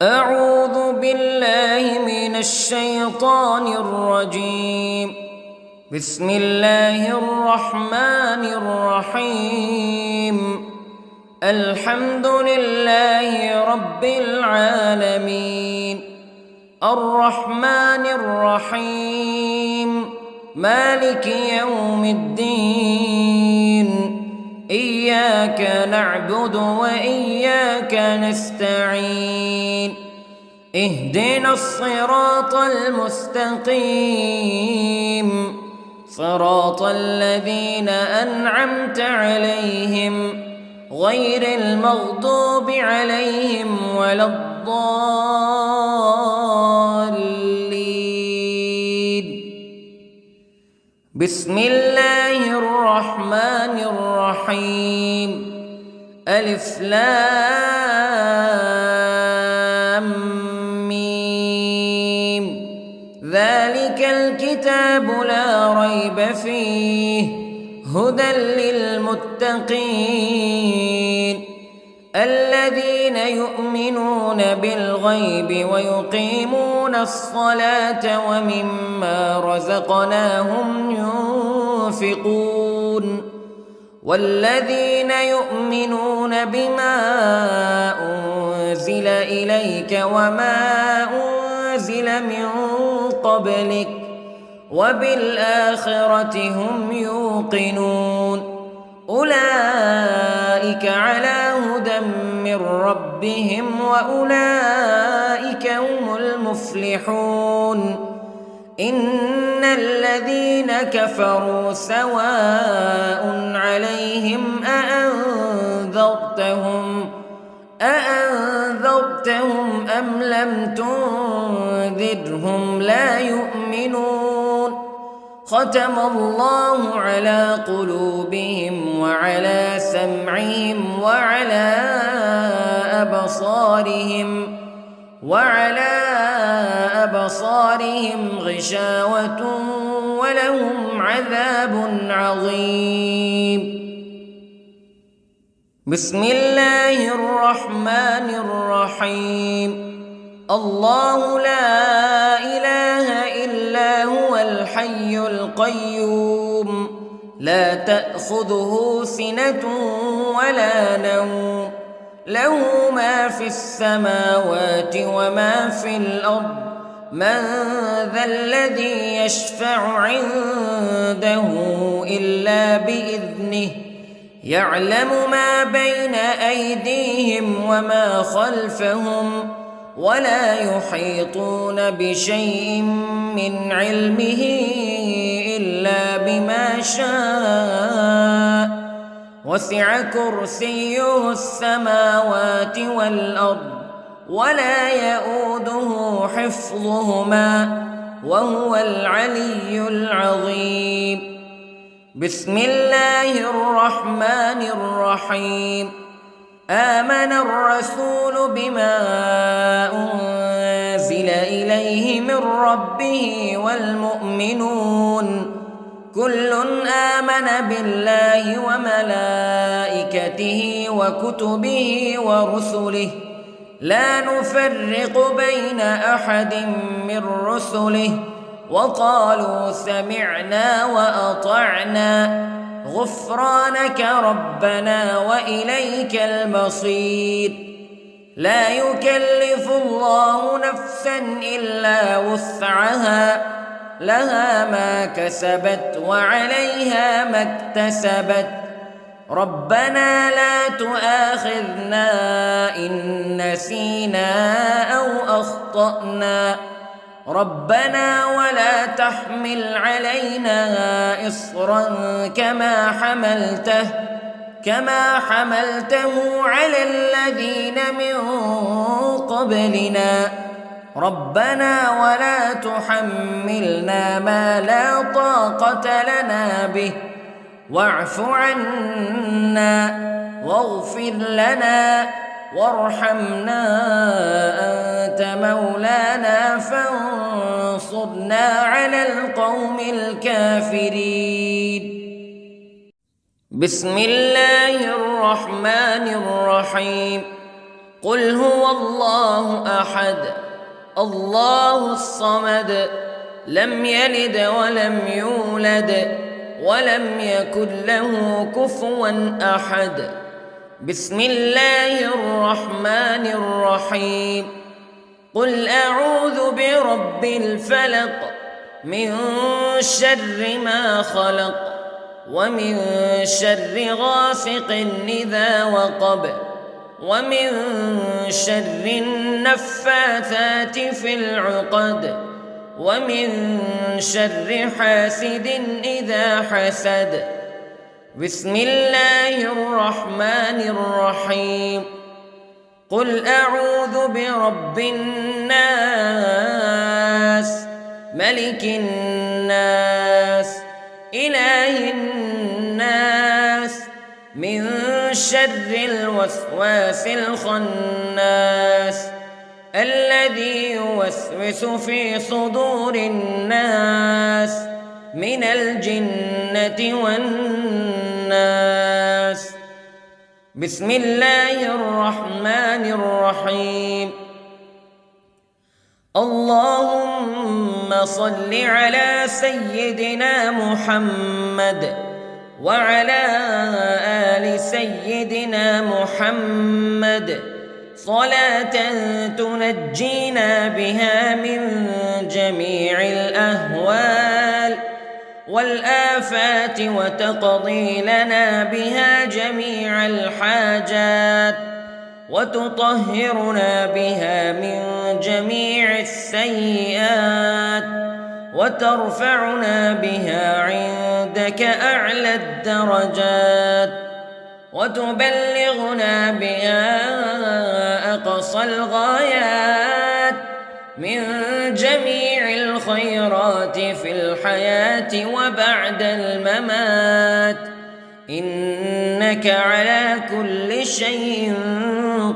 أعوذ بالله من الشيطان الرجيم. بسم الله الرحمن الرحيم. الحمد لله رب العالمين، الرحمن الرحيم، مالك يوم الدين. إياك نعبد وإياك نستعين. اهدنا الصراط المستقيم، صراط الذين أنعمت عليهم غير المغضوب عليهم ولا الضالين. بسم الله الرحمن الرحيم. ألف لام ميم. ذلك الكتاب لا ريب فيه هدى للمتقين الذين يؤمنون بالغيب ويقيمون الصلاة ومما رزقناهم ينفقون والذين يؤمنون بما أنزل إليك وما أنزل من قبلك وبالآخرة هم يوقنون. أولئك على هدى من ربهم وأولئك هم المفلحون. إن الذين كفروا سواء عليهم أأنذرتهم أم لم تنذرهم لا يؤمنون. ختم الله على قلوبهم وعلى سمعهم وعلى أبصارهم غشاوة ولهم عذاب عظيم. بسم الله الرحمن الرحيم. الله لا إله إلا هو الحي القيوم لا تأخذه سنة ولا نوم له ما في السماوات وما في الأرض. من ذا الذي يشفع عنده إلا بإذنه يعلم ما بين أيديهم وما خلفهم ولا يحيطون بشيء من علمه إلا بما شاء. وسع كرسيه السماوات والأرض ولا يؤوده حفظهما وهو العلي العظيم. بسم الله الرحمن الرحيم. آمن الرسول بما أنزل إليه من ربه والمؤمنون كل آمن بالله وملائكته وكتبه ورسله لا نفرق بين أحد من رسله وقالوا سمعنا وأطعنا غفرانك ربنا وإليك المصير. لا يكلف الله نفسا إلا وسعها لها ما كسبت وعليها ما اكتسبت. ربنا لا تؤاخذنا إن نسينا أو أخطأنا ربنا ولا تحمل علينا إصرا كما حملته على الذين من قبلنا ربنا ولا تحملنا ما لا طاقة لنا به واعف عنا واغفر لنا وارحمنا أنت مولانا فانصرنا على القوم الكافرين. بسم الله الرحمن الرحيم. قل هو الله أحد الله الصمد لم يلد ولم يولد ولم يكن له كفوا أحد. بسم الله الرحمن الرحيم. قل أعوذ برب الفلق من شر ما خلق ومن شر غاسق إذا وقب ومن شر النفاثات في العقد ومن شر حاسد إذا حسد. بسم الله الرحمن الرحيم. قل أعوذ برب الناس ملك الناس إله الناس من شر الوسواس الخناس الذي يوسوس في صدور الناس من الجنة والناس. بسم الله الرحمن الرحيم. اللهم صل على سيدنا محمد وعلى آل سيدنا محمد صلاة تنجينا بها من جميع الأهوال والآفات وتقضي لنا بها جميع الحاجات وتطهرنا بها من جميع السيئات وترفعنا بها عندك أعلى الدرجات وتبلغنا بها أقصى الغايات من جميع الخيرات في الحياة وبعد الممات إنك على كل شيء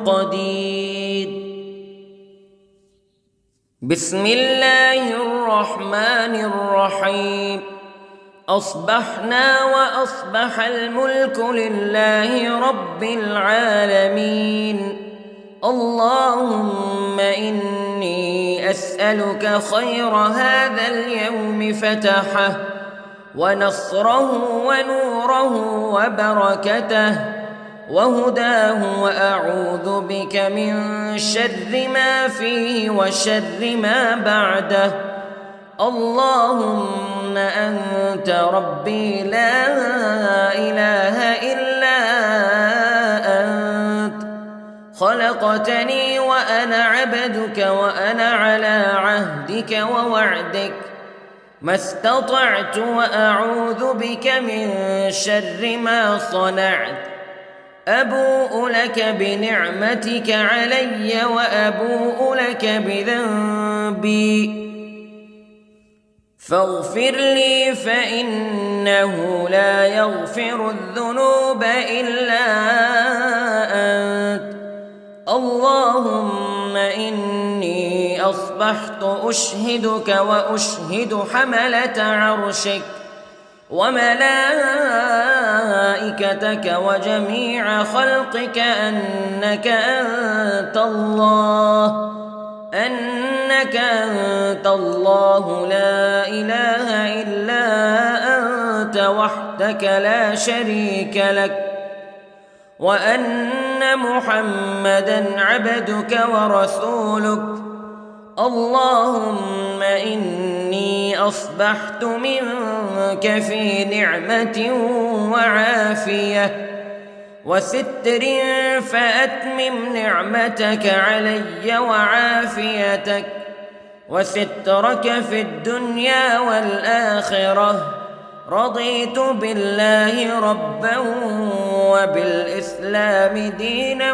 قدير. بسم الله الرحمن الرحيم. أصبحنا وأصبح الملك لله رب العالمين. اللهم إني أسألك خير هذا اليوم فتحه ونصره ونوره وبركته وهداه وأعوذ بك من شر ما فيه وشر ما بعده. اللهم أنت ربي لا إله إلا أنت خلقتني وأنا عبدك وأنا على عهدك ووعدك ما استطعت وأعوذ بك من شر ما صنعت. أبوء لك بنعمتك علي وأبوء لك بذنبي فاغفر لي فإنه لا يغفر الذنوب إلا أنت. اللهم إني أصبحت أشهدك وأشهد حملة عرشك وملائكتك وجميع خلقك أنك أنت الله لا إله إلا أنت وحدك لا شريك لك وأن محمدًا عبدك ورسولك. اللهم إني أصبحت منك في نعمة وعافية وستر فأتمم نعمتك علي وعافيتك وسترك في الدنيا والآخرة. رضيت بالله ربا وبالإسلام دينا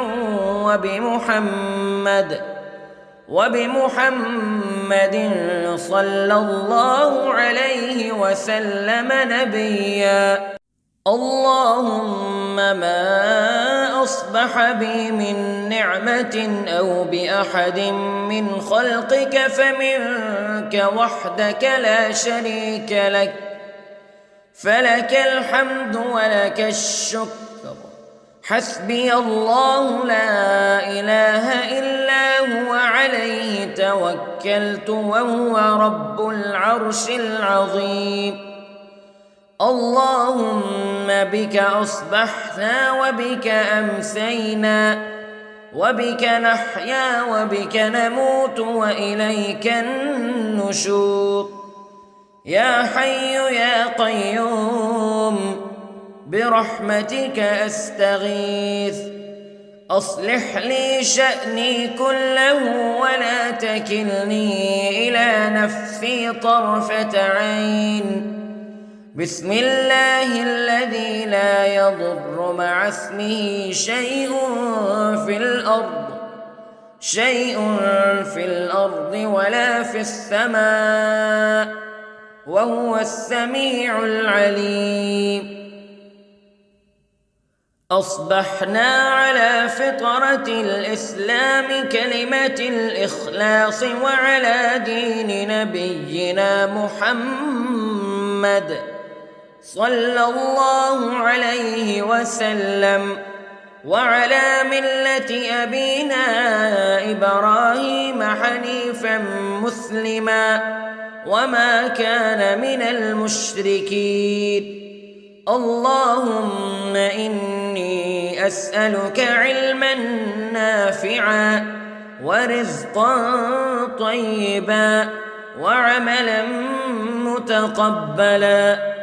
وبمحمد صلى الله عليه وسلم نبيا. اللهم ما أصبح بي من نعمة أو بأحد من خلقك فمنك وحدك لا شريك لك فلك الحمد ولك الشكر حسبي الله لا إله إلا هو عليه توكلت وهو رب العرش العظيم. اللهم بك أصبحنا وبك أمسينا وبك نحيا وبك نموت وإليك النشور. يا حي يا قيوم برحمتك أستغيث، أصلح لي شأني كله ولا تكلني إلى نفسي طرفة عين. بسم الله الذي لا يضر مع اسمه شيء في الأرض ولا في السماء وهو السميع العليم. أصبحنا على فطرة الإسلام كلمة الإخلاص وعلى دين نبينا محمد صلى الله عليه وسلم وعلى ملة أبينا إبراهيم حنيفا مسلما وما كان من المشركين. اللهم إني أسألك علما نافعا ورزقا طيبا وعملا متقبلا.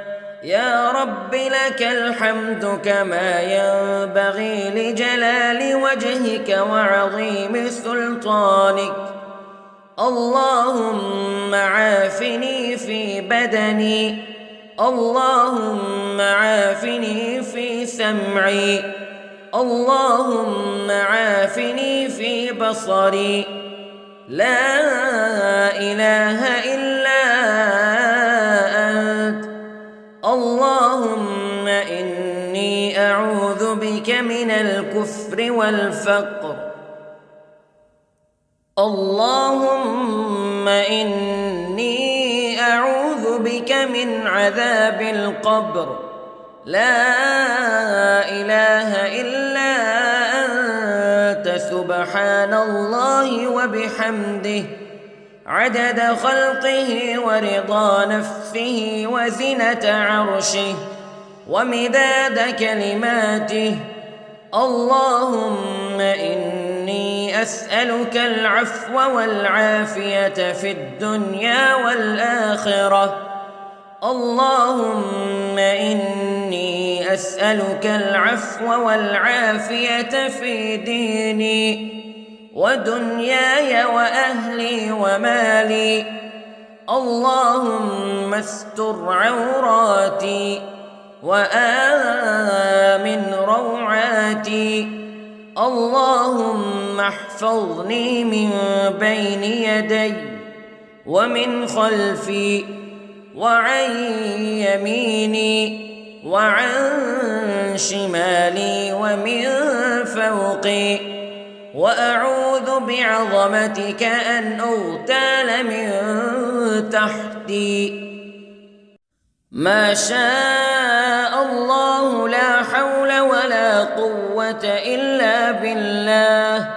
يا رب لك الحمد كما ينبغي لجلال وجهك وعظيم سلطانك. اللهم عافني في بدني، اللهم عافني في سمعي، اللهم عافني في بصري. لا إله إلا أنت. اللهم إني أعوذ بك من الكفر والفقر. اللهم إني أعوذ بك من عذاب القبر. لا إله إلا أنت سبحان الله وبحمده عدد خلقه ورضا نفسه وزنة عرشه ومداد كلماته. اللهم إني أسألك العفو والعافية في الدنيا والآخرة. اللهم إني أسألك العفو والعافية في ديني ودنياي وأهلي ومالي. اللهم استر عوراتي وآمن روعاتي. اللهم احفظني من بين يدي ومن خلفي وعن يميني وعن شمالي ومن فوقي، وأعوذ بعظمتك أن أغتال من تحتي. ما شاء الله لا حول ولا قوة إلا بالله.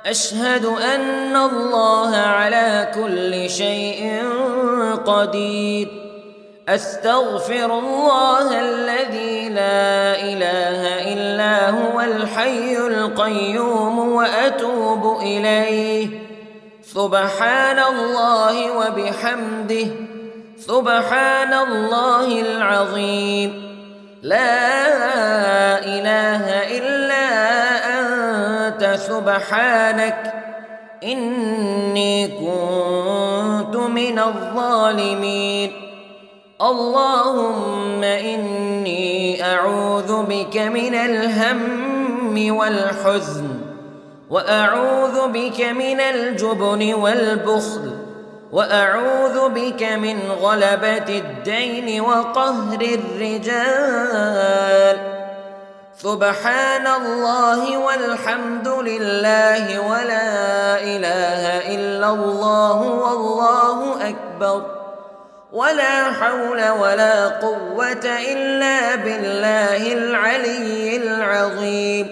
أشهد أن الله على كل شيء قدير. أستغفر الله الذي لا إله إلا هو الحي القيوم وأتوب إليه. سبحان الله وبحمده سبحان الله العظيم. لا إله إلا أنت سبحانك إني كنت من الظالمين. اللهم إني أعوذ بك من الهم والحزن، وأعوذ بك من الجبن والبخل، وأعوذ بك من غلبة الدين وقهر الرجال. سبحان الله والحمد لله ولا إله إلا الله والله أكبر. ولا حول ولا قوة إلا بالله العلي العظيم.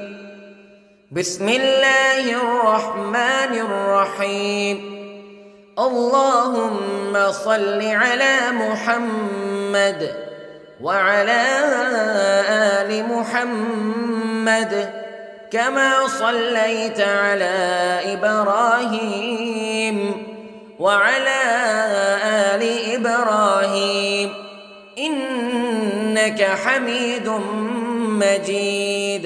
بسم الله الرحمن الرحيم. اللهم صل على محمد وعلى آل محمد كما صليت على إبراهيم وعلى آل إبراهيم إنك حميد مجيد.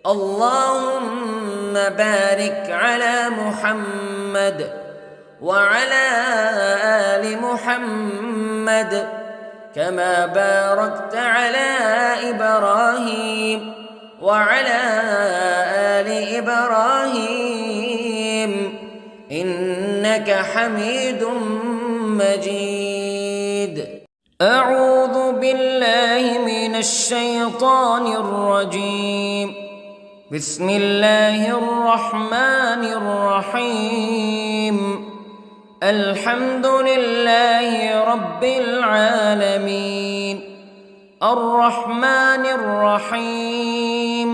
اللهم بارك على محمد وعلى آل محمد كما باركت على إبراهيم وعلى آل إبراهيم إنك حميد مجيد. أعوذ بالله من الشيطان الرجيم. بسم الله الرحمن الرحيم. الحمد لله رب العالمين الرحمن الرحيم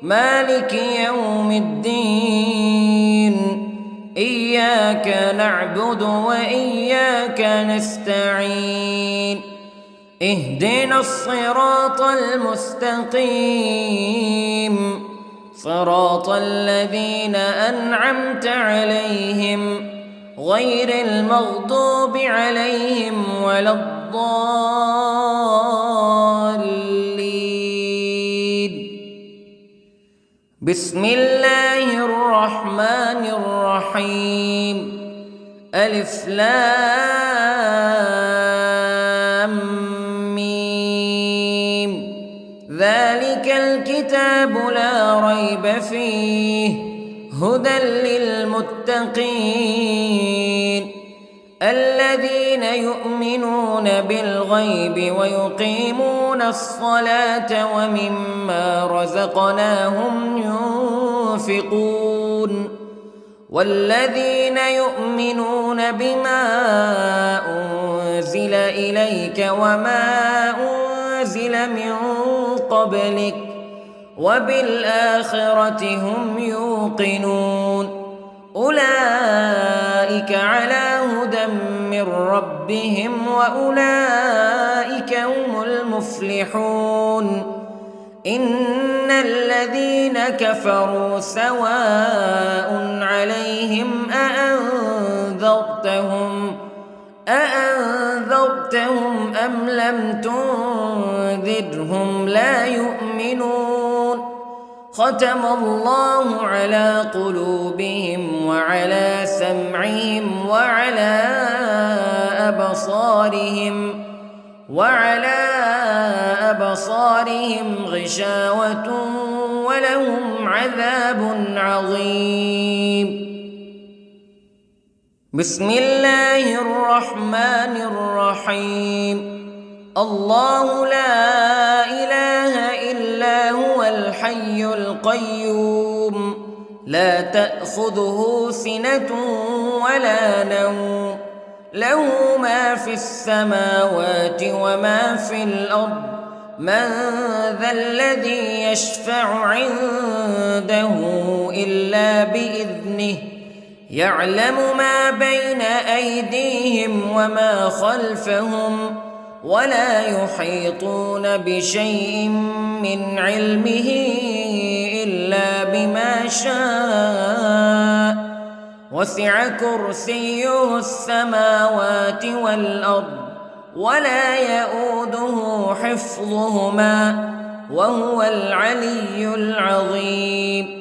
مالك يوم الدين إياك نعبد وإياك نستعين اهدنا الصراط المستقيم صراط الذين أنعمت عليهم غير المغضوب عليهم ولا الضالين. بسم الله الرحمن الرحيم. ألف لام ميم ذلك الكتاب لا ريب فيه هدى للمتقين الذين يؤمنون بالغيب ويقيمون الصلاة ومما رزقناهم ينفقون والذين يؤمنون بما أنزل إليك وما أنزل من قبلك وبالآخرة هم يوقنون أولئك على هدى من ربهم وأولئك هم المفلحون. إن الذين كفروا سواء عليهم أأنذرتهم أم لم تنذرهم لا يؤمنون. ختم الله على قلوبهم وعلى سمعهم وعلى أبصارهم غشاوة ولهم عذاب عظيم. بسم الله الرحمن الرحيم. الله لا إله إلا هو الحي القيوم لا تأخذه سنة ولا نوم له ما في السماوات وما في الأرض من ذا الذي يشفع عنده إلا بإذنه يعلم ما بين أيديهم وما خلفهم ولا يحيطون بشيء من علمه إلا بما شاء وسع كرسيه السماوات والأرض ولا يؤوده حفظهما وهو العلي العظيم.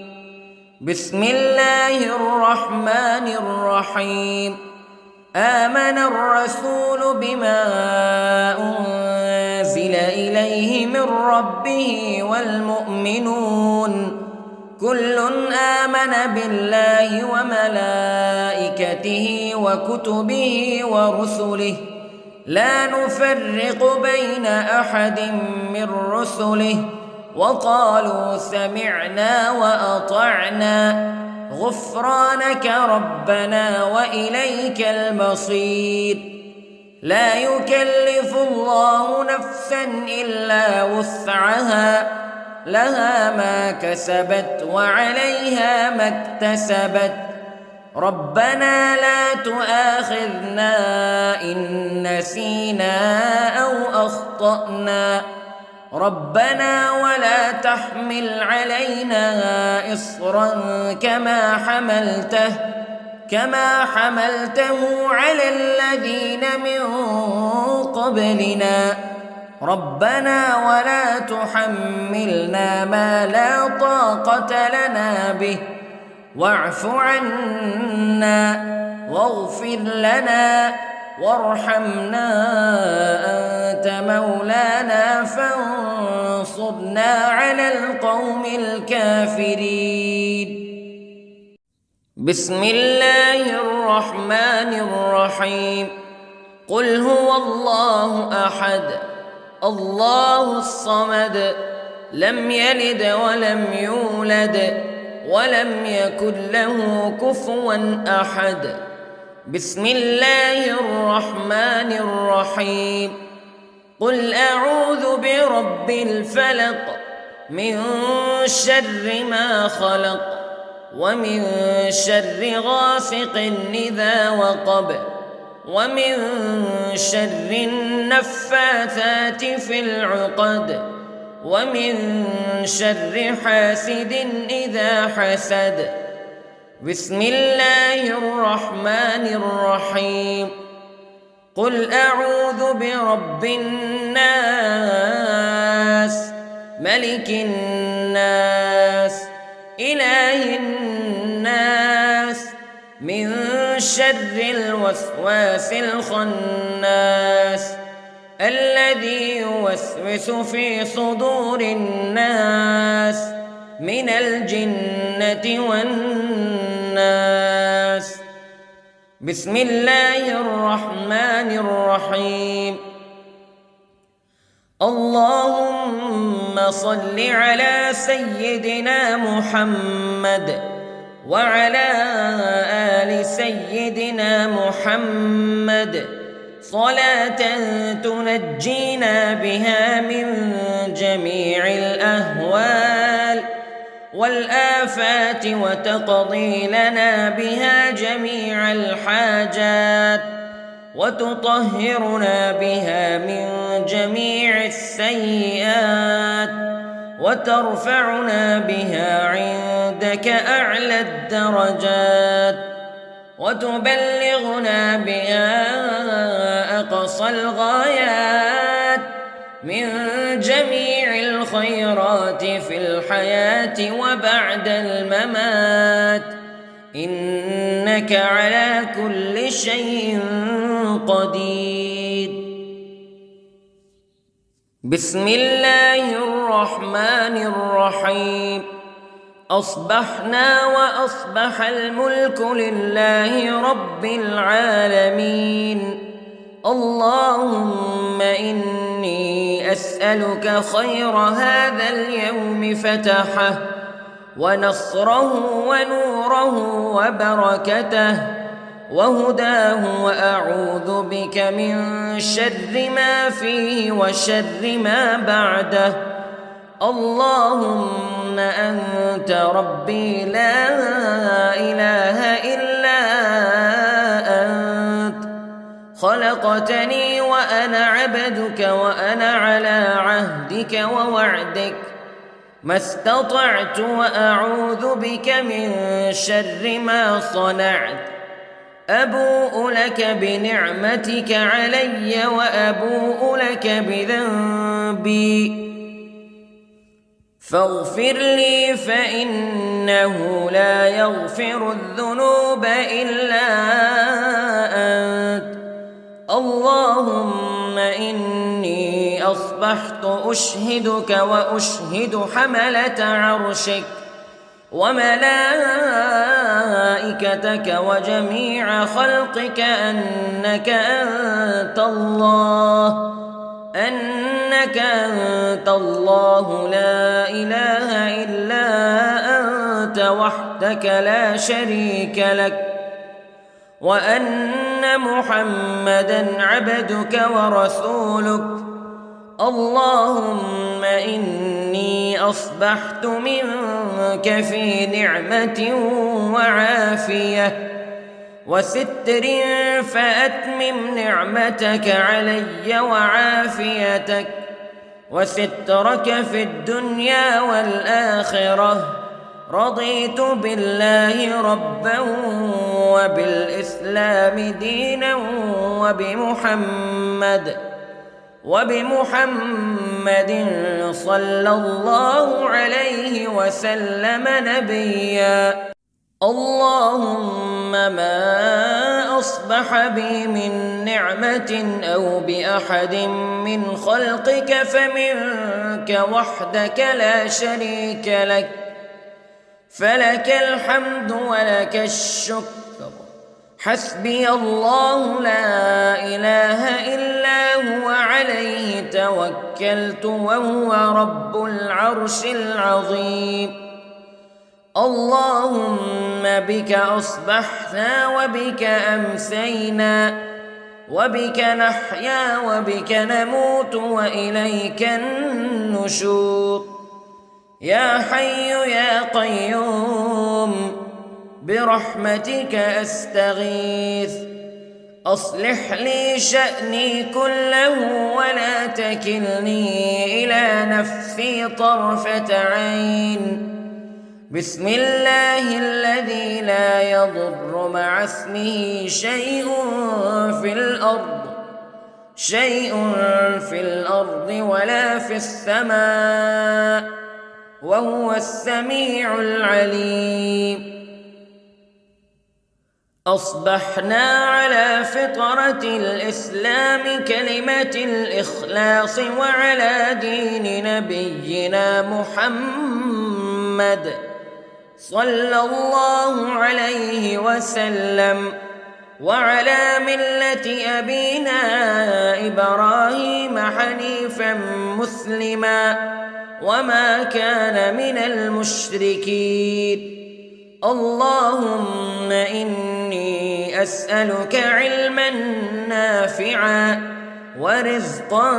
بسم الله الرحمن الرحيم. آمن الرسول بما أنزل إليه من ربه والمؤمنون كل آمن بالله وملائكته وكتبه ورسله لا نفرق بين أحد من رسله وقالوا سمعنا وأطعنا غفرانك ربنا وإليك المصير. لا يكلف الله نفسا إلا وسعها لها ما كسبت وعليها ما اكتسبت ربنا لا تؤاخذنا إن نسينا أو أخطأنا ربنا ولا تحمل علينا إصرا كما حملته على الذين من قبلنا ربنا ولا تحملنا ما لا طاقة لنا به واعف عنا واغفر لنا وارحمنا أنت مولانا فانصرنا على القوم الكافرين. بسم الله الرحمن الرحيم. قل هو الله أحد الله الصمد لم يلد ولم يولد ولم يكن له كفوا أحد. بسم الله الرحمن الرحيم. قل أعوذ برب الفلق من شر ما خلق ومن شر غاسق إذا وقب ومن شر النفاثات في العقد ومن شر حاسد إذا حسد. بسم الله الرحمن الرحيم. قل أعوذ برب الناس ملك الناس إله الناس من شر الوسواس الخناس الذي يوسوس في صدور الناس من الجنة والناس. بسم الله الرحمن الرحيم. اللهم صل على سيدنا محمد وعلى آل سيدنا محمد صلاة تنجينا بها من جميع الأهوال والآفات وتقضي لنا بها جميع الحاجات وتطهرنا بها من جميع السيئات وترفعنا بها عندك أعلى الدرجات وتبلغنا بها أقصى الغايات من جميع الخيرات في الحياة وبعد الممات إنك على كل شيء قدير. بسم الله الرحمن الرحيم. أصبحنا وأصبح الملك لله رب العالمين. اللهم إني أسألك خير هذا اليوم فتحه ونصره ونوره وبركته وهداه وأعوذ بك من شر ما فيه وشر ما بعده. اللهم أنت ربي لا إله إلا أنت خلقتني وأنا عبدك وأنا على عهدك ووعدك ما استطعت وأعوذ بك من شر ما صنعت. أبوء لك بنعمتك علي وأبوء لك بذنبي فاغفر لي فإنه لا يغفر الذنوب إلا أنت. اللهم إني أصبحت أشهدك وأشهد حملة عرشك وملائكتك وجميع خلقك أنك أنت الله لا إله إلا أنت وحدك لا شريك لك وأن أن محمدًا عبدك ورسولك. اللهم إني أصبحت منك في نعمة وعافية وستر، فأتمم نعمتك علي وعافيتك وسترك في الدنيا والآخرة. رضيت بالله ربا وبالإسلام دينا وبمحمد صلى الله عليه وسلم نبيا. اللهم ما أصبح بي من نعمة أو بأحد من خلقك فمنك وحدك لا شريك لك، فلك الحمد ولك الشكر. حسبي الله لا إله إلا هو، عليه توكلت وهو رب العرش العظيم. اللهم بك أصبحنا وبك أمسينا وبك نحيا وبك نموت وإليك النشور. يا حي يا قيوم برحمتك أستغيث، أصلح لي شأني كله ولا تكلني إلى نفسي طرفة عين. بسم الله الذي لا يضر مع اسمه شيء في الأرض ولا في السماء، وهو السميع العليم. أصبحنا على فطرة الإسلام كلمة الإخلاص وعلى دين نبينا محمد صلى الله عليه وسلم، وعلى ملة أبينا إبراهيم حنيفا مسلما وما كان من المشركين. اللهم إني أسألك علما نافعا ورزقا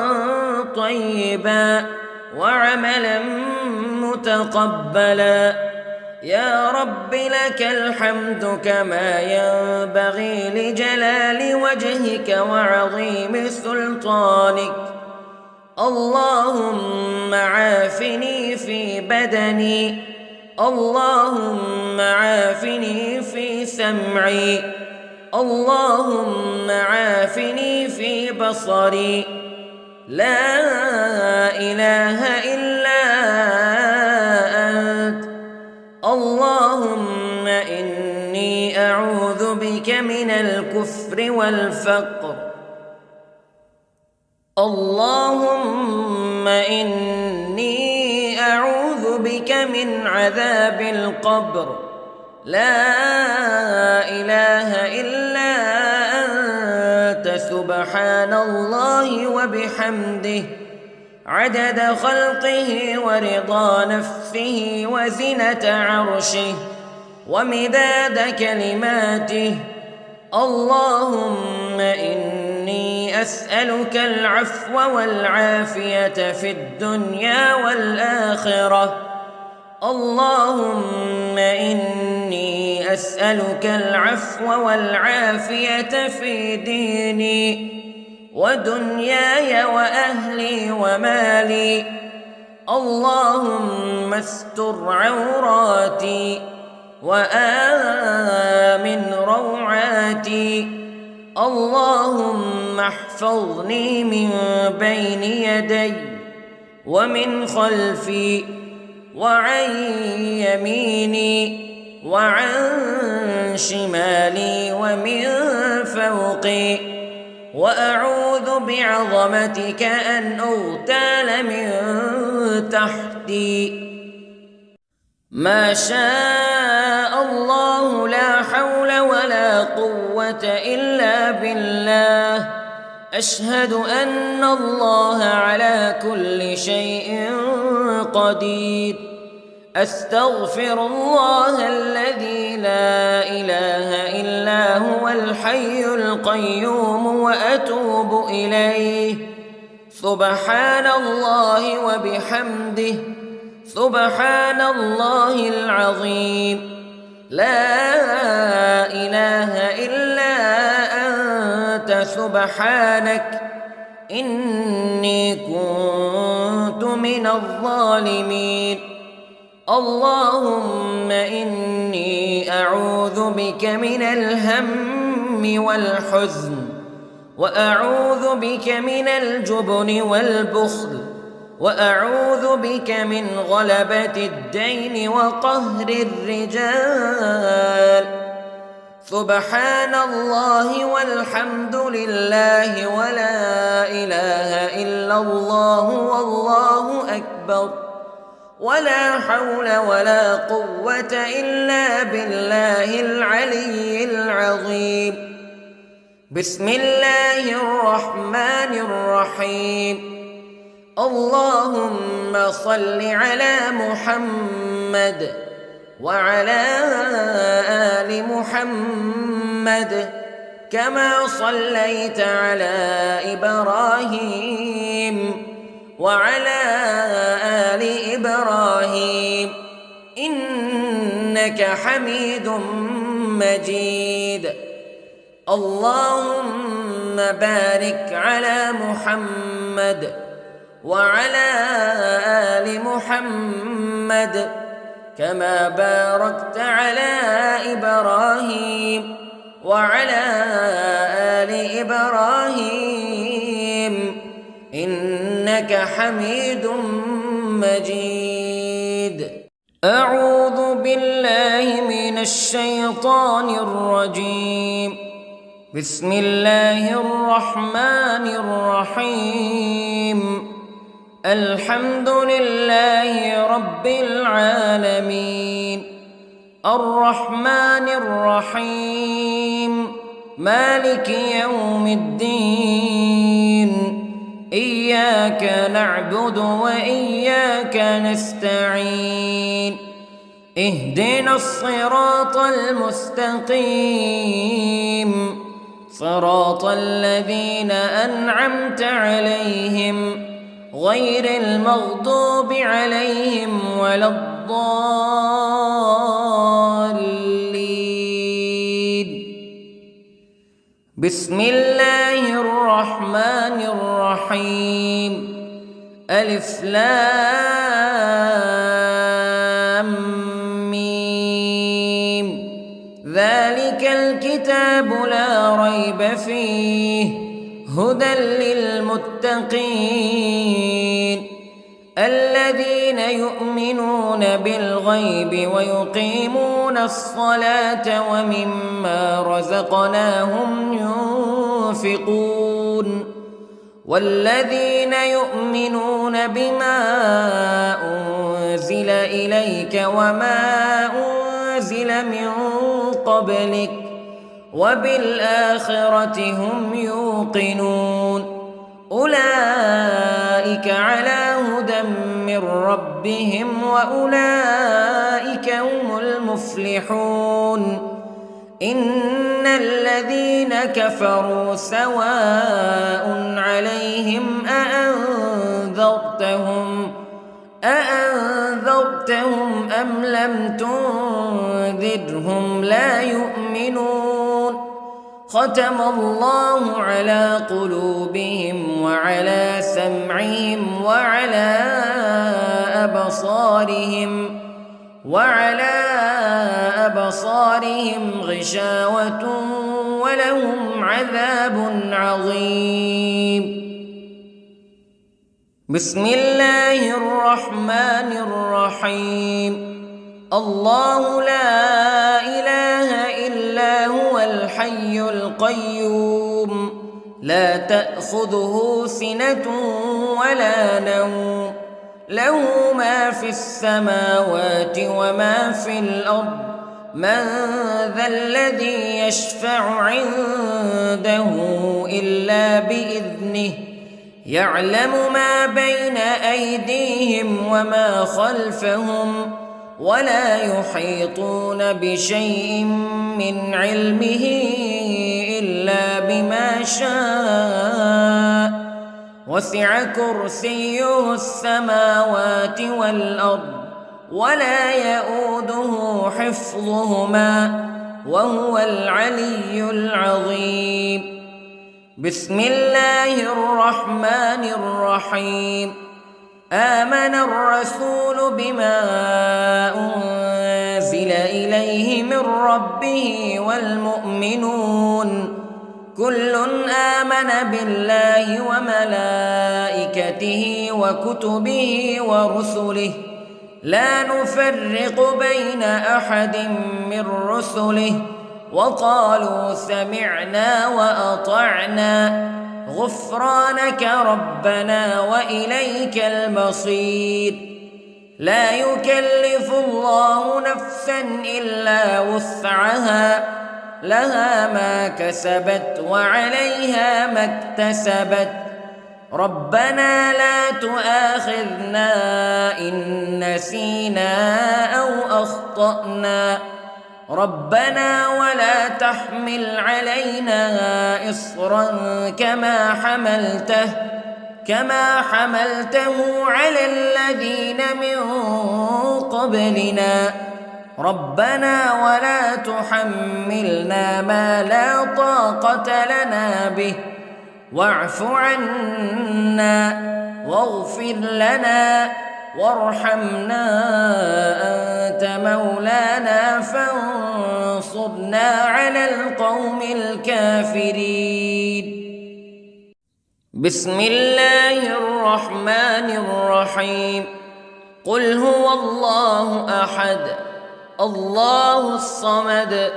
طيبا وعملا متقبلا. يا رب لك الحمد كما ينبغي لجلال وجهك وعظيم سلطانك. اللهم عافني في بدني، اللهم عافني في سمعي، اللهم عافني في بصري. لا إله إلا أنت. اللهم إني أعوذ بك من الكفر والفقر. اللهم إني أعوذ بك من عذاب القبر. لا إله إلا أنت، سبحان الله وبحمده، عدد خلقه ورضا نفسه وزنة عرشه ومداد كلماته. اللهم إني أسألك العفو والعافية في الدنيا والآخرة. اللهم إني أسألك العفو والعافية في ديني ودنياي وأهلي ومالي. اللهم استر عوراتي وآمن روعاتي. اللهم احفظني من بين يدي ومن خلفي وعن يميني وعن شمالي ومن فوقي، وأعوذ بعظمتك أن أغتال من تحتي. ما شاء الله لا حول ولا قوة إلا بالله. أشهد أن الله على كل شيء قدير. أستغفر الله الذي لا إله إلا هو الحي القيوم وأتوب إليه. سبحان الله وبحمده، سبحان الله العظيم. لا إله إلا أنت سبحانك إني كنت من الظالمين. اللهم إني أعوذ بك من الهم والحزن، وأعوذ بك من الجبن والبخل، وأعوذ بك من غلبة الدين وقهر الرجال. سبحان الله والحمد لله ولا إله إلا الله والله أكبر، ولا حول ولا قوة إلا بالله العلي العظيم. بسم الله الرحمن الرحيم. اللهم صل على محمد وعلى آل محمد كما صليت على إبراهيم وعلى آل إبراهيم إنك حميد مجيد. اللهم بارك على محمد وعلى آل محمد كما باركت على إبراهيم وعلى آل إبراهيم إنك حميد مجيد. أعوذ بالله من الشيطان الرجيم. بسم الله الرحمن الرحيم. الحمد لله رب العالمين، الرحمن الرحيم، مالك يوم الدين. إياك نعبد وإياك نستعين. اهدنا الصراط المستقيم، صراط الذين أنعمت عليهم غير المغضوب عليهم ولا الضالين. بسم الله الرحمن الرحيم. ألف لام ميم. ذلك الكتاب لا ريب فيه هدى للمتقين الذين يؤمنون بالغيب ويقيمون الصلاة ومما رزقناهم ينفقون والذين يؤمنون بما أنزل إليك وما أنزل من قبلك وبالآخرة هم يوقنون أولئك على هدى من ربهم وأولئك هم المفلحون. إن الذين كفروا سواء عليهم أأنذرتهم أم لم تنذرهم لا يؤمنون. ختم الله على قلوبهم وعلى سمعهم وعلى أبصارهم غشاوة ولهم عذاب عظيم. بسم الله الرحمن الرحيم. الله لا إله إلا هو الحي القيوم لا تأخذه سنة ولا نوم له ما في السماوات وما في الأرض من ذا الذي يشفع عنده إلا بإذنه يعلم ما بين أيديهم وما خلفهم ولا يحيطون بشيء من علمه إلا بما شاء وسع كرسيه السماوات والأرض ولا يئوده حفظهما وهو العلي العظيم. بسم الله الرحمن الرحيم. آمن الرسول بما أنزل إليه من ربه والمؤمنون كل آمن بالله وملائكته وكتبه ورسله لا نفرق بين أحد من رسله وقالوا سمعنا وأطعنا غفرانك ربنا وإليك المصير. لا يكلف الله نفسا إلا وسعها لها ما كسبت وعليها ما اكتسبت ربنا لا تؤاخذنا إن نسينا أو أخطأنا ربنا ولا تحمل علينا إصرا كما حملته على الذين من قبلنا ربنا ولا تحملنا ما لا طاقة لنا به واعف عنا واغفر لنا وارحمنا أنت مولانا فانصرنا على القوم الكافرين. بسم الله الرحمن الرحيم. قل هو الله أحد الله الصمد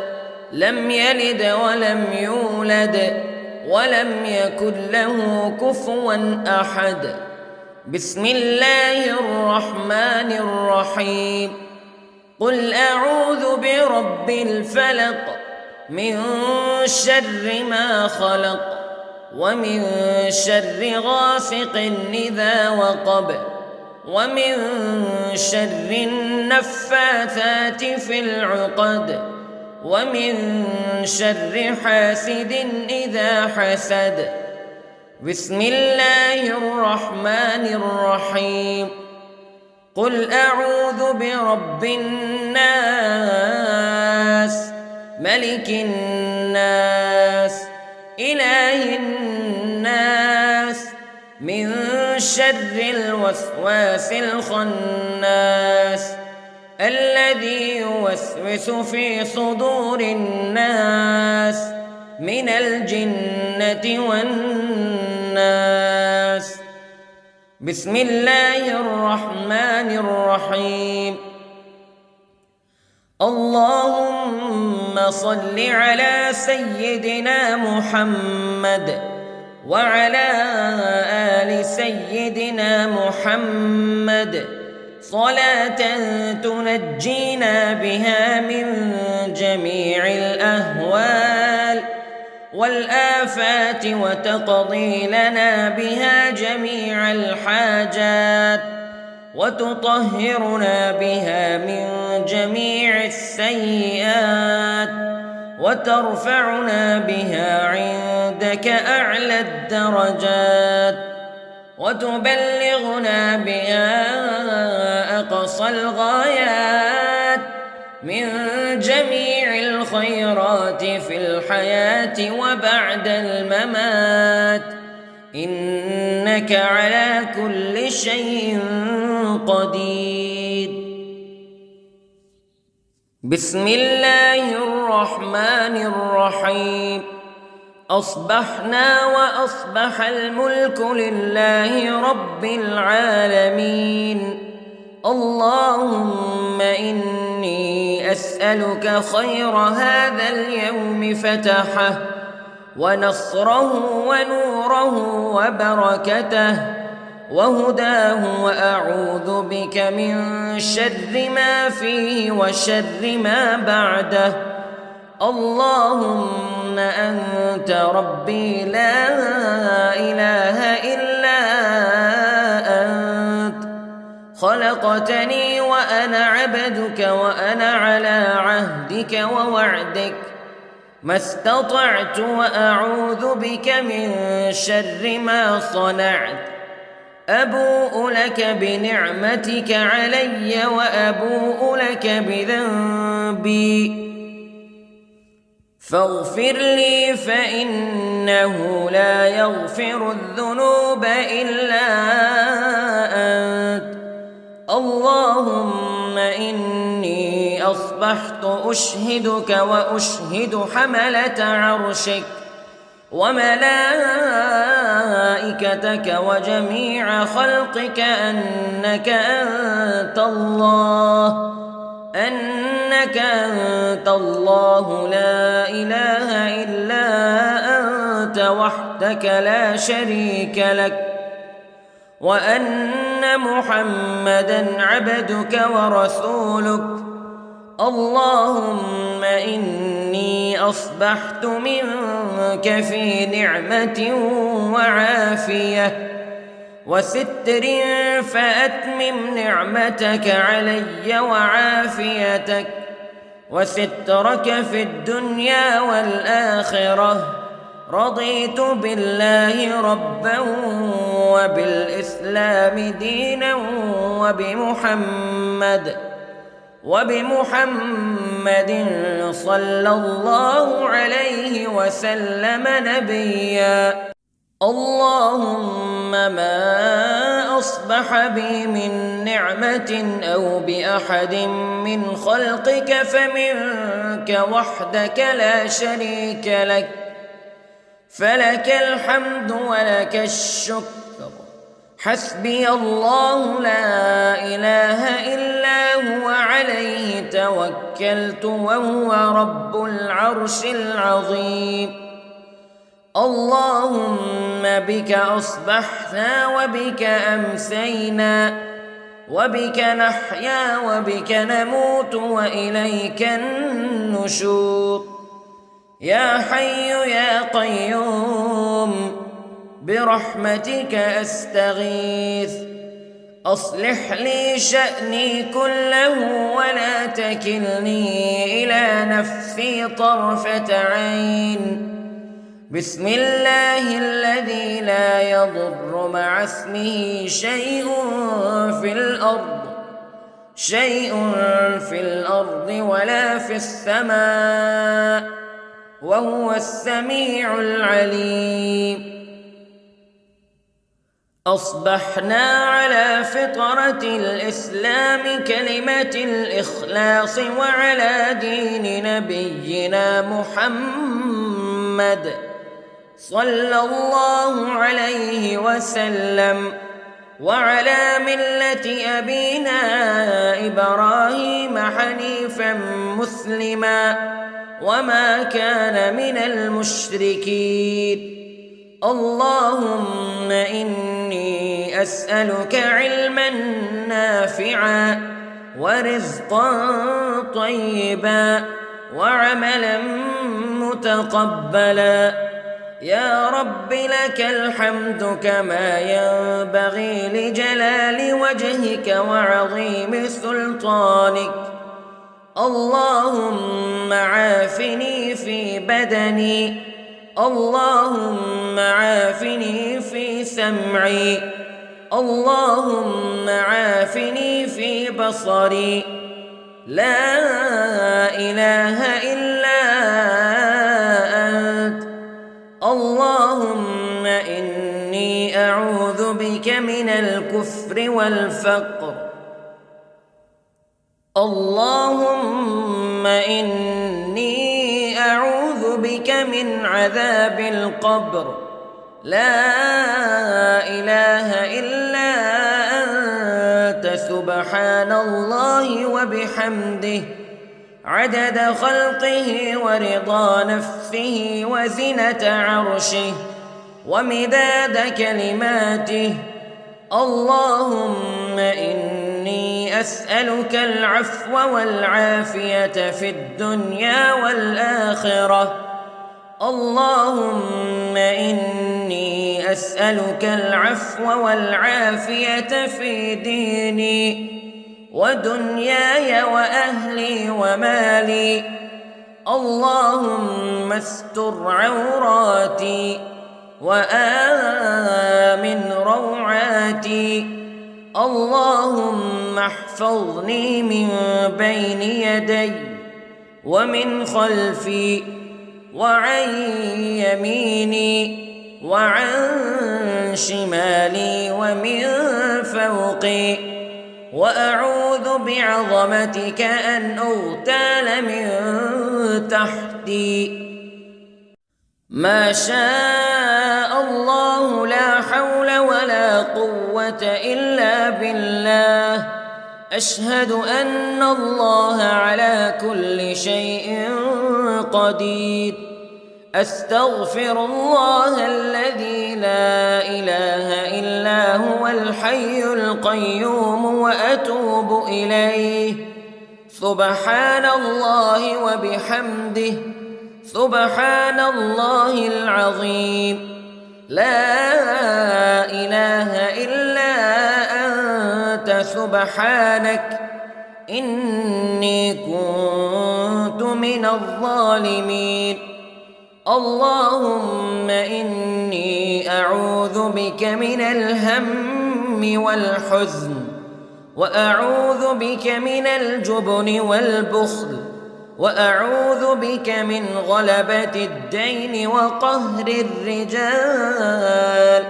لم يلد ولم يولد ولم يكن له كفوا أحد. بسم الله الرحمن الرحيم. قل أعوذ برب الفلق من شر ما خلق ومن شر غاسق إذا وقب ومن شر النفاثات في العقد ومن شر حاسد إذا حسد. بسم الله الرحمن الرحيم. قل أعوذ برب الناس ملك الناس إله الناس من شر الوسواس الخناس الذي يوسوس في صدور الناس من الجنة والناس. بسم الله الرحمن الرحيم. اللهم صل على سيدنا محمد وعلى آل سيدنا محمد صلاة تنجينا بها من جميع الأهوال والآفات وتقضي لنا بها جميع الحاجات وتطهرنا بها من جميع السيئات وترفعنا بها عندك أعلى الدرجات وتبلغنا بها أقصى الغايات من جميع الخيرات في الحياة وبعد الممات إنك على كل شيء قدير. بسم الله الرحمن الرحيم. أصبحنا وأصبح الملك لله رب العالمين. اللهم إني أسألك خير هذا اليوم فتحه ونصره ونوره وبركته وهداه وأعوذ بك من شر ما فيه وشر ما بعده. اللهم أنت ربي لا إله إلا أنت خلقتني وأنا عبدك وأنا على عهدك ووعدك ما استطعت وأعوذ بك من شر ما صنعت أبوء لك بنعمتك علي وأبوء لك بذنبي فاغفر لي فإنه لا يغفر الذنوب إلا أنت اللهم إني أصبحت أشهدك وأشهد حملة عرشك وملائكتك وجميع خلقك أنك أنت الله لا إله إلا أنت وحدك لا شريك لك وأن محمدًا عبدك ورسولك اللهم إني أصبحت منك في نعمة وعافية وستر فأتمم نعمتك علي وعافيتك وسترك في الدنيا والآخرة رضيت بالله ربا وبالإسلام دينا وبمحمد صلى الله عليه وسلم نبيا اللهم ما أصبح بي من نعمة أو بأحد من خلقك فمنك وحدك لا شريك لك فلك الحمد ولك الشكر حسبي الله لا إله إلا هو عليه توكلت وهو رب العرش العظيم اللهم بك أصبحنا وبك أمسينا وبك نحيا وبك نموت وإليك النشور يا حي يا قيوم برحمتك أستغيث أصلح لي شأني كله ولا تكلني إلى نفسي طرفة عين بسم الله الذي لا يضر مع اسمه شيء في الأرض ولا في السماء وهو السميع العليم أصبحنا على فطرة الإسلام كلمة الإخلاص وعلى دين نبينا محمد صلى الله عليه وسلم وعلى ملة أبينا إبراهيم حنيفا مسلما وما كان من المشركين اللهم إني أسألك علما نافعا ورزقا طيبا وعملا متقبلا يا رب لك الحمد كما ينبغي لجلال وجهك وعظيم سلطانك اللهم عافني في بدني اللهم عافني في سمعي اللهم عافني في بصري لا إله إلا أنت اللهم إني أعوذ بك من الكفر والفقر اللهم إني أعوذ بك من عذاب القبر لا إله إلا أنت سبحان الله وبحمده عدد خلقه ورضا نفسه وزنة عرشه ومداد كلماته اللهم إني أسألك العفو والعافية في الدنيا والآخرة اللهم إني أسألك العفو والعافية في ديني ودنياي وأهلي ومالي. اللهم استر عوراتي وآمن روعاتي. اللهم احفظني من بين يدي ومن خلفي وعن يميني وعن شمالي ومن فوقي، وأعوذ بعظمتك أن أغتال من تحتي. ما شاء الله لا حول ولا قوة إلا بالله. أشهد أن الله على كل شيء قدير. أستغفر الله الذي لا إله إلا هو الحي القيوم وأتوب إليه. سبحان الله وبحمده، سبحان الله العظيم. لا إله إلا أنت سبحانك إني كنت من الظالمين. اللهم إني أعوذ بك من الهم والحزن، وأعوذ بك من الجبن والبخل، وأعوذ بك من غلبة الدين وقهر الرجال.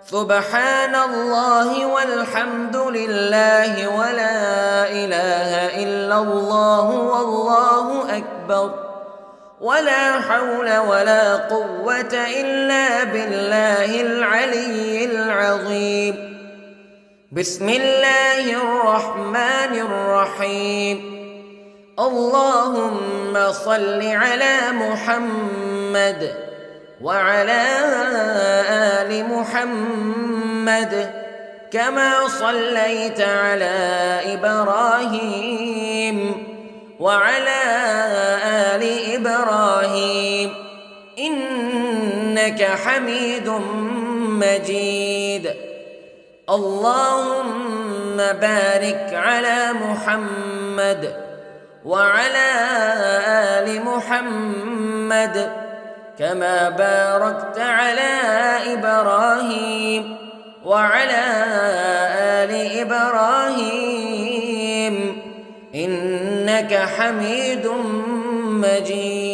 سبحان الله والحمد لله ولا إله إلا الله والله أكبر، ولا حول ولا قوة إلا بالله العلي العظيم. بسم الله الرحمن الرحيم. اللهم صل على محمد وعلى آل محمد كما صليت على إبراهيم وعلى آل إبراهيم إنك حميد مجيد. اللهم بارك على محمد وعلى آل محمد كما باركت على إبراهيم وعلى آل إبراهيم إنك حميد مجيد.